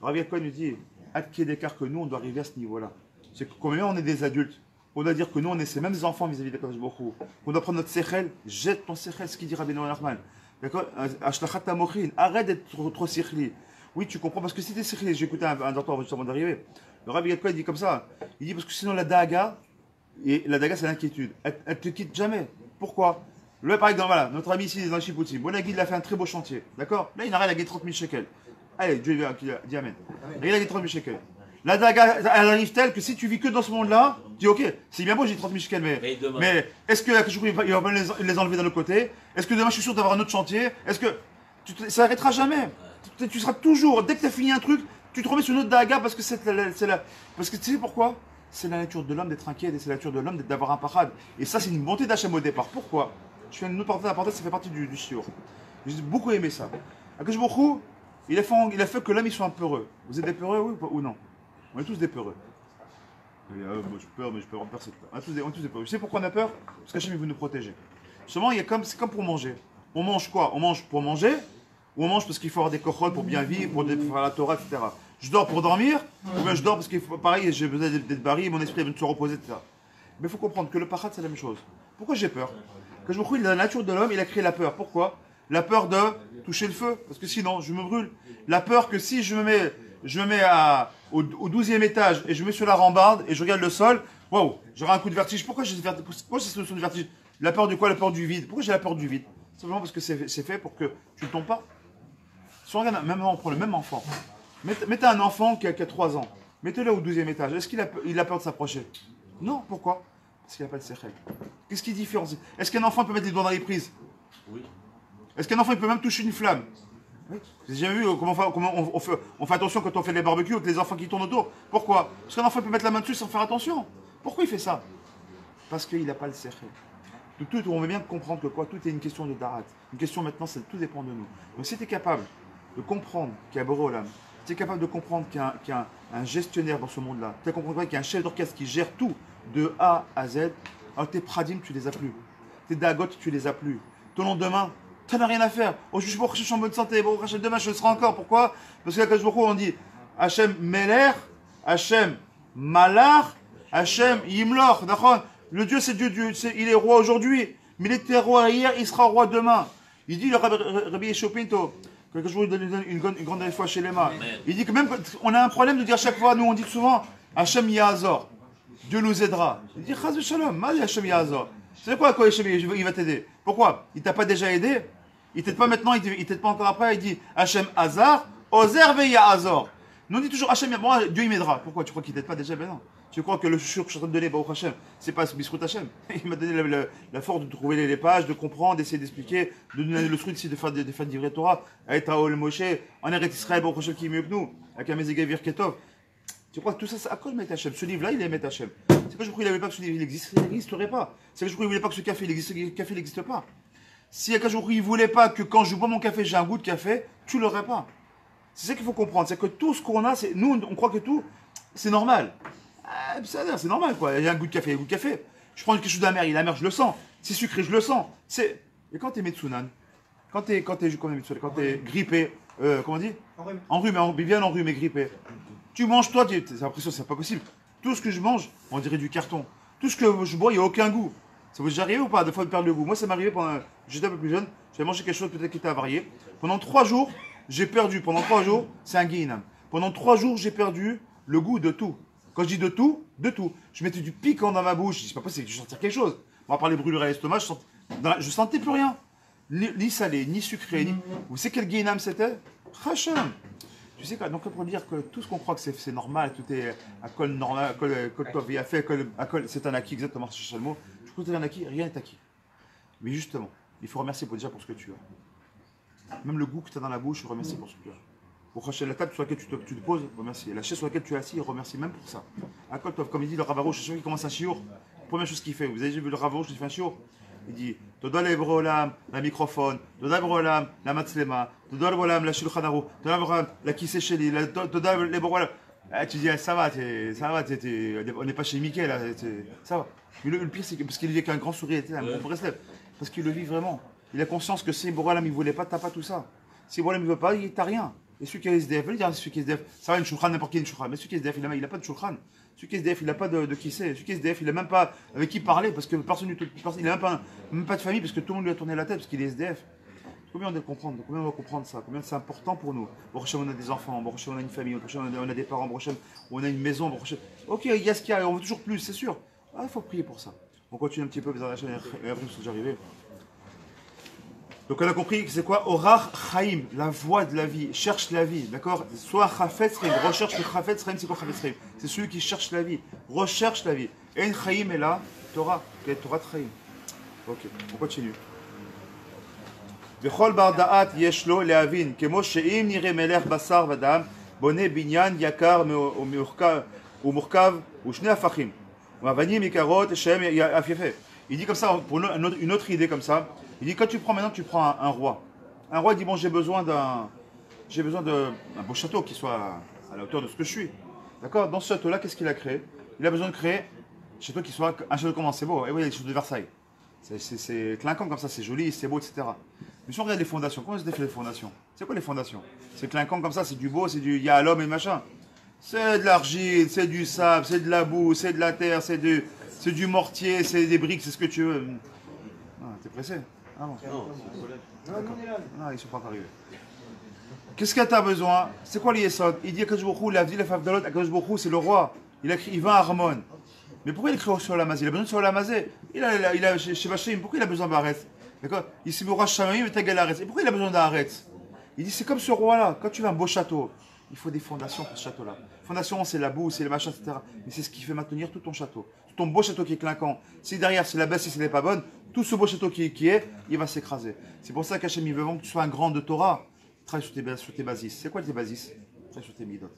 Rabbi Cohen nous dit, à qui d'écart que nous, on doit arriver à ce niveau-là. C'est que combien on est des adultes, on doit dire que nous, on est ces mêmes enfants vis-à-vis de Kadosh Baruch Hu. On doit prendre notre séchel, jette ton séchel, ce qu'il dit Rabbi Nachman. D'accord? Arrête d'être trop séchli. Oui, tu comprends, parce que si tu es séchli, j'ai écouté un docteur juste avant d'arriver. Le Rabbi Cohen dit comme ça, il dit parce que sinon la daga, c'est l'inquiétude, elle te quitte jamais. Pourquoi? Là, par exemple, voilà, notre ami ici dans le Chipouti, Bonagui, il a fait un très beau chantier, d'accord? Là, il n'a rien à gagner 30 000 shekels. Allez, Dieu dit Amen. Il a gagné 30 000 shekels. La daga, elle arrive telle que si tu vis que dans ce monde-là, tu dis ok, c'est bien beau, j'ai 30 000 shekels, mais est-ce que il va pas les enlever d'un autre côté? Est-ce que demain, je suis sûr d'avoir un autre chantier? Est-ce que ça n'arrêtera jamais? Tu seras toujours, dès que tu as fini un truc, tu te remets sur une autre daga parce que parce que tu sais pourquoi? C'est la nature de l'homme d'être inquiet et c'est la nature de l'homme d'avoir un parade. Et ça, c'est une bonté d'Hachem au départ. Pourquoi? Je fais une autre parenthèse, ça fait partie du shiur. J'ai beaucoup aimé ça. Akadosh Baruch Hu, il a fait que l'homme il soit un peureux. Vous êtes des peureux, oui ou non? On est tous des peureux. Moi j'ai peur, mais je peux avoir peur. On est tous des peureux. Tu sais pourquoi on a peur? Parce qu'Hachem il veut nous protéger. Justement, c'est comme pour manger. On mange quoi? On mange pour manger, ou on mange parce qu'il faut avoir des kochot pour bien vivre, pour faire la Torah, etc. Je dors pour dormir, ou bien je dors parce qu'il faut, pareil, j'ai besoin d'être barré, mon esprit a besoin de se reposer, etc. Mais il faut comprendre que le pachat c'est la même chose. Pourquoi j'ai peur? Que je me crois, la nature de l'homme, il a créé la peur. Pourquoi? La peur de toucher le feu, parce que sinon, je me brûle. La peur que si je me mets au 12e étage et je me mets sur la rambarde et je regarde le sol, waouh, j'aurai un coup de vertige. Pourquoi j'ai ce son de vertige? La peur du quoi? La peur du vide. Pourquoi j'ai la peur du vide? Simplement parce que c'est fait pour que tu ne tombes pas. Si on regarde, même on prend le même enfant. Mettez un enfant qui a 3 ans. Mettez-le au 12e étage. Est-ce qu'il a peur de s'approcher? Non. Pourquoi? Parce qu'il n'a pas de séchel. Qu'est-ce qui différencie? Est-ce qu'un enfant peut mettre les doigts dans les prises? Oui. Est-ce qu'un enfant il peut même toucher une flamme? Oui. Vous avez jamais vu comment on fait attention quand on fait les barbecues avec les enfants qui tournent autour? Pourquoi? Parce qu'un enfant peut mettre la main dessus sans faire attention. Pourquoi il fait ça? Parce qu'il n'a pas le séchel. On veut bien comprendre que tout est une question de darat. Une question maintenant, tout dépend de nous. Donc si tu es capable de comprendre qu'il y a Boré Olam, si tu es capable de comprendre qu'il y a un gestionnaire dans ce monde-là, tu es capable de comprendre qu'il y a un chef d'orchestre qui gère tout de A à Z, alors tes pradim, tu les as plus. Tes dagot, tu les as plus. Ton lendemain, tu n'as rien à faire. Oh, je suis en bonne santé. Bon, demain, je le serai encore. Pourquoi? Parce qu'à Kajbourou, on dit Hachem Meler, Hachem Malar, Hachem Yimlor. Le Dieu, c'est Dieu, il est roi aujourd'hui. Mais il était roi hier, il sera roi demain. Il dit, le Rabbi Yeshua Pinto, Que jour il donne une grande fois chez les mains. Il dit que même on a un problème de dire chaque fois, nous on dit souvent Hachem Yahazor, Dieu nous aidera. Il dit Chaz Shalom, Mali Hachem Yahazor. C'est quoi Hachem il va t'aider? Pourquoi? Il t'a pas déjà aidé? Il t'aide pas maintenant, il t'aide pas encore après. Il dit Hachem Hazar, Ozer ve Yahazor. Nous on dit toujours Hachem, bon, Dieu il m'aidera. Pourquoi? Tu crois qu'il t'aide pas déjà? Ben non. Tu crois que le chou que je suis en train de donner, Baruch Hashem, c'est pas Bisrout Hashem. Il m'a donné la force de trouver les pages, de comprendre, d'essayer d'expliquer, de donner le truc, d'essayer de faire du vrai Torah, à être à Ol Moshe, en Eretz Israël, Baruch Hashem qui est mieux que nous, avec un Mezegavir Ketov. Tu crois que tout ça, c'est à cause de Met Hashem. Ce livre-là, il est Met Hashem. C'est que je crois qu'il n'avait pas que ce livre, il n'existerait pas. C'est que je crois qu'il ne voulait pas que ce café, le café n'existe pas. Si à jour il ne voulait pas que quand je bois mon café, j'ai un goût de café, tu ne l'aurais pas. C'est ça qu'il faut comprendre, c'est que tout ce qu'on a, nous, on croit que tout, c'est normal. C'est normal quoi, il y a un goût de café, il y a un goût de café. Je prends quelque chose d'amer, il est amer, je le sens. C'est sucré, je le sens. Et quand tu es Metsunan, quand tu es grippé, comment on dit? Bien enrhumé, grippé. Tu manges toi, tu as l'impression que c'est pas possible. Tout ce que je mange, on dirait du carton. Tout ce que je bois, il n'y a aucun goût. Ça vous est déjà arrivé ou pas, des fois de perdre le goût? Moi ça m'est arrivé pendant, j'étais un peu plus jeune, j'avais mangé quelque chose peut-être qui était avarié. Pendant 3 jours, j'ai perdu, c'est un guinam. Pendant 3 jours, j'ai perdu le goût de tout. Quand je dis de tout, je mettais du piquant dans ma bouche. Je dis, c'est pas possible, je sentais quelque chose. On va parler brûlure à l'estomac, je sentais plus rien. Ni salé, ni sucré, ni... Vous savez quel guinam c'était? Hachem. Tu sais quoi, donc pour dire que tout ce qu'on croit que c'est normal, tout est à col normal, à col tov, c'est un acquis, exactement, c'est le mot. Je crois que c'est un acquis, rien n'est acquis. Mais justement, il faut remercier déjà pour ce que tu as. Même le goût que tu as dans la bouche, remercie pour ce que tu as. Pour la table sur laquelle tu te poses, remercie. La chaise sur laquelle tu es assis, remercie même pour ça. À Kol Tov, comme il dit le Ravarouche, chaque fois qu'il commence un chiour, première chose qu'il fait, vous avez vu le Ravarouche, il fait un chiour, il dit Toda l'Ebrolam, la microphone, Toda l'Ebrolam, la matzlema, Toda l'Ebrolam, la shulchan aruch, Toda l'Ebrolam, la kissécheli, Toda l'Ebrolam. Tu dis, ça va, on n'est pas chez Mickey là, ça va. Mais le pire, c'est que parce qu'il est qu'un grand sourire, un bon Breslev, parce qu'il le vit vraiment. Il a conscience que si Borolam il ne voulait pas, t'as pas tout ça. Si Borolam il ne veut pas, t'as rien. Et celui qui est SDF, il va dire celui qui est SDF, ça va une shulchan, n'importe qui une shulchan. Mais celui qui est SDF, il n'a pas de shulchan. Celui qui est SDF, il n'a pas de qui c'est. Celui qui est SDF, il n'a même pas avec qui parler parce que personne, il n'a même pas de famille parce que tout le monde lui a tourné la tête parce qu'il est SDF. Combien on doit comprendre? Combien on doit comprendre ça? Combien c'est important pour nous? On a des enfants, on a une famille, on a des parents, on a une maison. Ok, il y a ce qu'il y a, on veut toujours plus, c'est sûr. Il faut prier pour ça. On continue un petit peu, et après, nous sommes arrivés. Donc on a compris que c'est quoi? Orach Chaim, la voie de la vie, cherche la vie, d'accord? Soit Chafetz Chaim, recherche le Chafetz Chaim, c'est quoi Chafetz Chaim? C'est celui qui cherche la vie, recherche la vie. Et une Chaim est là, Torah, quelle est Torah de Chaim? Ok, on continue. Bechol bar da'at yesh lo le'avin, kemo she'im nire melech basar v'dam, bone binyan yakar u'murkav u'shnei afachim, u'avanim ikarot she'em afyefe. Il dit comme ça, pour une autre idée comme ça, il dit quand tu prends un roi. Un roi dit bon j'ai besoin d'un beau château qui soit à la hauteur de ce que je suis. D'accord? Dans ce château-là, qu'est-ce qu'il a créé? Il a besoin de créer un château qui soit un château comment? C'est beau. Et oui, les châteaux de Versailles. C'est clinquant comme ça, c'est joli, c'est beau, etc. Mais si on regarde les fondations, comment se défait les fondations? C'est quoi les fondations? C'est clinquant comme ça, c'est du beau, il y a l'homme et machin. C'est de l'argile, c'est du sable, c'est de la boue, c'est de la terre, c'est du mortier, c'est des briques, c'est ce que tu veux. Ah, t'es pressé? Ah bon. Non, ils ne sont pas arrivés. Qu'est-ce que tu as besoin? C'est quoi l'Yesod? Il dit Akadosh Baruch Hu, la ville de Favdalot, Akadosh Baruch Hu, c'est le roi. Il va à Harmon. Mais pourquoi il écrit sur la mazé? Il a besoin de sur la mazé. Il a chez Vachim, pourquoi il a besoin d'Aretz? D'accord? Il s'est mourra Shamaim et Tagal Aretz. Et pourquoi il a besoin d'Aretz? Il dit c'est comme ce roi-là. Quand tu veux un beau château, il faut des fondations pour ce château-là. Fondation, c'est la boue, c'est le machin, etc. Mais c'est ce qui fait maintenir tout ton château. Tout ton beau château qui est clinquant. Si derrière c'est la baisse, si ce n'est pas bonne, tout ce beau château qui est, il va s'écraser. C'est pour ça qu'Hachem, il veut vraiment que tu sois un grand de Torah. Travaille sur tes basis. C'est quoi tes basis? Travaille sur tes midot.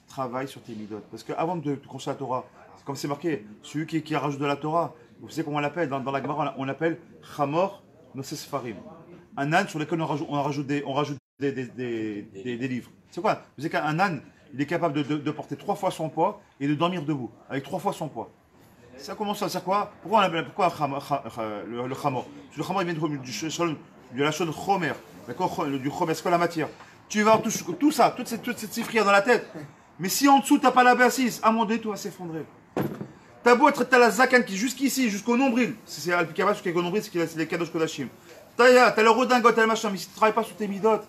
Travaille sur tes midot. Parce qu'avant de construire la Torah, comme c'est marqué, celui qui rajoute de la Torah, vous savez comment on l'appelle? Dans la Gemara, on l'appelle Chamor Noses Farim. Un âne sur lequel on rajoute des livres. C'est quoi? Vous savez qu'un âne, il est capable de porter 3 fois son poids et de dormir debout, avec 3 fois son poids. Ça commence à dire quoi? Pourquoi le chamor? Le chamor, il vient de la chose chomer, d'accord? Du chomer, c'est quoi la matière? Tu vas avoir tout ça, toute cette cifrière dans la tête. Mais si en dessous, tu n'as pas la bassise, à un moment donné, tout va s'effondrer. T'as beau être, t'as la zakan qui est jusqu'ici, jusqu'au nombril. C'est Alpikava, jusqu'au nombril, c'est les kadosh kodashim. T'as le redingote, t'as le machin, mais si tu ne travailles pas sur tes midot,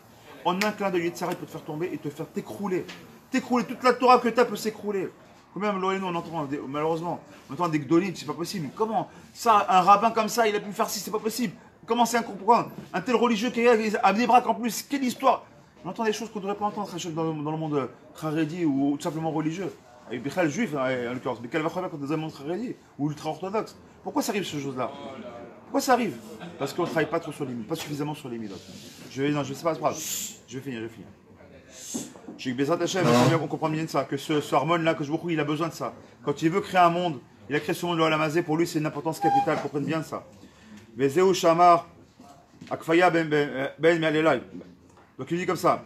en un clin de Yetzirah, il peut te faire tomber et te faire t'écrouler. T'écrouler, toute la Torah que tu as peut s'écrouler. Combien nous on entend, malheureusement, on entend des gdolim, c'est pas possible. Comment ça, un rabbin comme ça, il a pu faire ci, c'est pas possible. Comment c'est incompréhensible? Un tel religieux qui est à Bnei-Brak en plus, quelle histoire! On entend des choses qu'on ne devrait pas entendre dans le monde Haredi ou tout simplement religieux. Et Bichal juif en l'occurrence, mais quel va faire quand dans un monde Haredi ou ultra-orthodoxe? Pourquoi ça arrive ces choses-là? Pourquoi ça arrive? Parce qu'on ne travaille pas trop sur les midotes, pas suffisamment sur les midotes. Non, je sais pas, c'est pas grave. Je vais finir. Je dis que Bezrat Hashem, on comprend bien de ça, que ce harmone-là, que je vois, il a besoin de ça. Quand il veut créer un monde, il a créé ce monde de l'Olamazé, pour lui c'est une importance capitale, comprenne bien ça. Vezeu Shamar, Akfaya ben Me'alelai. Donc il dit comme ça,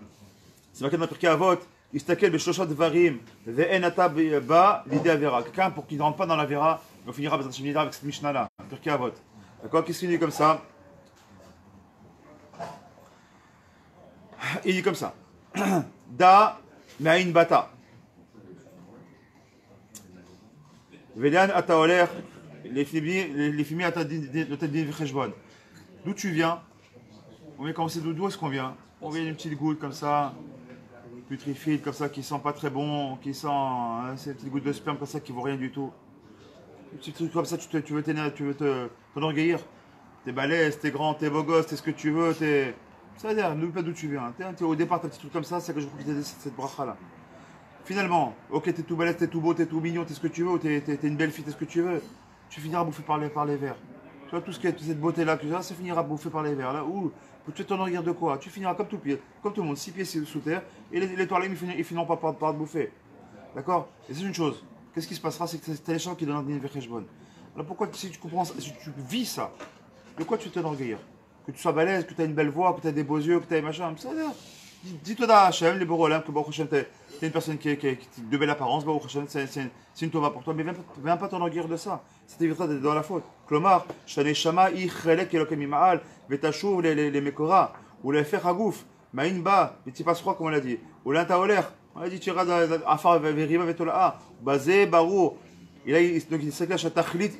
c'est marqué dans le Pirkei Avot, Istakel Beshoshat Varim, Ve'en Ata Ba L'idée Avera. Quelqu'un pour qu'il ne rentre pas dans la Vera, on finira avec cette Mishnah-là, Pirkei Avot. D'accord? Qu'est-ce qu'il dit comme ça? Il dit comme ça. Da Ma'in Bata. Velian Ataoler, les filmis Atadin Vecheshbon. D'où tu viens? On vient commencer d'où est-ce qu'on vient? On vient d'une petite goutte comme ça, putrifide comme ça, qui sent pas très bon, qui sent ces petites gouttes de sperme comme ça qui vaut rien du tout. Un petit truc comme ça, tu veux t'enorgueillir. T'es balèze, t'es grand, t'es beau gosse, t'es ce que tu veux, t'es. Ça veut dire, n'oublie pas d'où tu viens. Au départ, t'as un petit truc comme ça, c'est que je crois que t'as cette bracha là. Finalement, ok, t'es tout balèze, t'es tout beau, t'es tout mignon, t'es ce que tu veux, t'es une belle fille, t'es ce que tu veux. Tu finiras bouffé par les vers. Tu vois, tout ce qui est, toute cette beauté là, ça finira bouffé par les vers là. Ou tu t'en regardes de quoi? Tu finiras comme tout le monde, 6 pieds sous terre, et les toilettes ils finiront pas par te bouffer. D'accord? Et c'est une chose. Qu'est-ce qui se passera? C'est que c'est les gens qui donnent un dîner Vecheshbon. Alors pourquoi, si tu comprends ça, si tu vis ça, de quoi tu t'enorgueillir? Que tu sois balèze, que tu as une belle voix, que tu as des beaux yeux, que tu as des machins. Dis-toi d'Hachem, les Borolam, que Baruch Hashem, tu es une personne qui est de belle apparence, Baruch Hashem, c'est une tova pour toi, mais viens pas t'enorgueillir de ça. C'est évitera d'être dans la faute. Klomar, Shane Shama, Ichelek, Elokem Ima'al, Vetachouv, les Mekora, ou les Fechagouf, Ma'inba, les Tipasroa, comme on l'a dit, ou l'Intaoler, on a dit, tu iras Afar, Veriva, Vetola'a, Bazé, Barou. Et là, il s'acclache à Tachlit,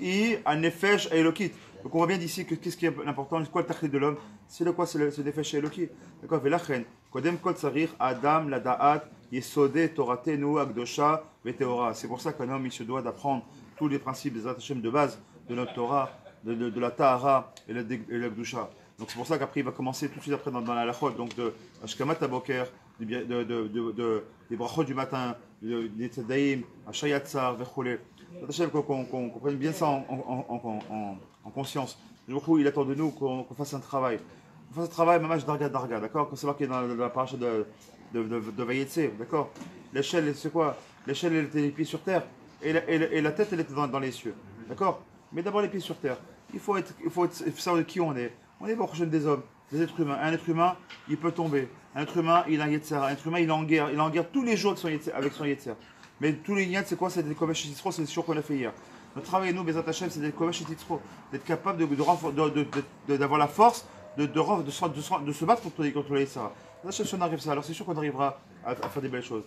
Anefesh, Elokit. Donc on voit bien d'ici que qu'est-ce qui est important, c'est quoi le tachlit de l'homme? C'est le quoi? C'est le Nefesh Eloki. D'accord? Velachen, Kodem Kol Tsarir, Adam, la Da'at, Yesode, Toratenu, Agdosha, Veteora. C'est pour ça qu'un homme, il se doit d'apprendre tous les principes des Hashem de base, de notre Torah, de la Tahara et l'Agdosha. Donc c'est pour ça qu'après il va commencer tout de suite après dans la Lachot, donc de Ashkamat Aboker, des brachot du matin, des Tzadaïm, Ashayatzar, Vechole. Qu'on comprenne bien ça en conscience. Le jour où il attend de nous qu'on fasse un travail. On fasse un travail, mamage darga, d'accord? Quand c'est marqué dans la paracha de Vayetse, d'accord? L'échelle, c'est quoi? L'échelle, elle était les pieds sur terre et la tête, elle était dans les cieux, d'accord? Mais d'abord les pieds sur terre. Il faut savoir de qui on est. On est prochain des hommes, des êtres humains. Un être humain, il peut tomber. Un être humain, il a un yetzer. Un être humain, il est en guerre. Il est en guerre tous les jours avec son yetzer. Mais tous les yets, c'est quoi? C'est des kovesh et titzro, c'est des choses qu'on a fait hier. Notre travail, nous, Bezrat Hashem, c'est des kovesh et titzro. D'être capable d'avoir la force de se battre contre les Yitzhara. Bezrat Hashem, si on arrive à ça, alors c'est sûr qu'on arrivera à faire des belles choses.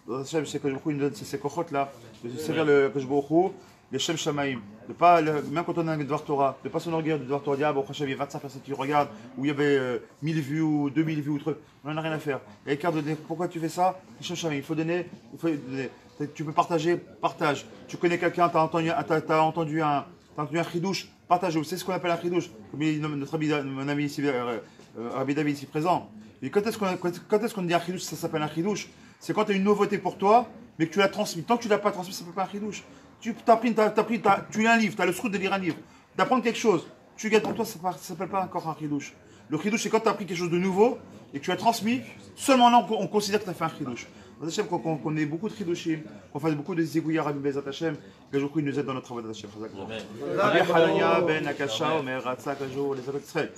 Bezrat Hashem, c'est que le coup, il nous donne ces kochot là, de servir le Kajbohu, les Shem Shamaim. Même quand on a un Dvar Torah, de ne pas s'enorgueillir du Dvar Torah, dire, ah, bon, il y a 25 personnes qui regardent, ou il y avait 1000 vues, ou 2000 vues, ou truc. On n'en a rien à faire. Et écart de dire, pourquoi tu fais ça? Les Shem Shamaim, il faut donner. Tu peux partager, partage. Tu connais quelqu'un, tu as entendu un chidouche, partage. C'est ce qu'on appelle un chidouche. Comme notre mon ami ici, Rabbi David ici présent. Et quand est-ce qu'on dit un chidouche, ça s'appelle un chidouche? C'est quand tu as une nouveauté pour toi, mais que tu l'as transmis. Tant que tu ne l'as pas transmis, ça ne s'appelle pas un chidouche. Tu lis un livre, tu as le souhait de lire un livre, d'apprendre quelque chose. Tu gardes pour toi, ça ne s'appelle pas encore un chidouche. Le chidouche, c'est quand tu as appris quelque chose de nouveau et que tu as transmis, seulement là on considère que tu as fait un chidouche. Hashem, qu'on ait beaucoup de chidushim, qu'on fasse beaucoup de zigouillards à Bezrat Hashem, que le jour il nous aide dans notre travail d'Hashem. Rabbi Hanania ben Akasha, Omer Ratzak, les Israël.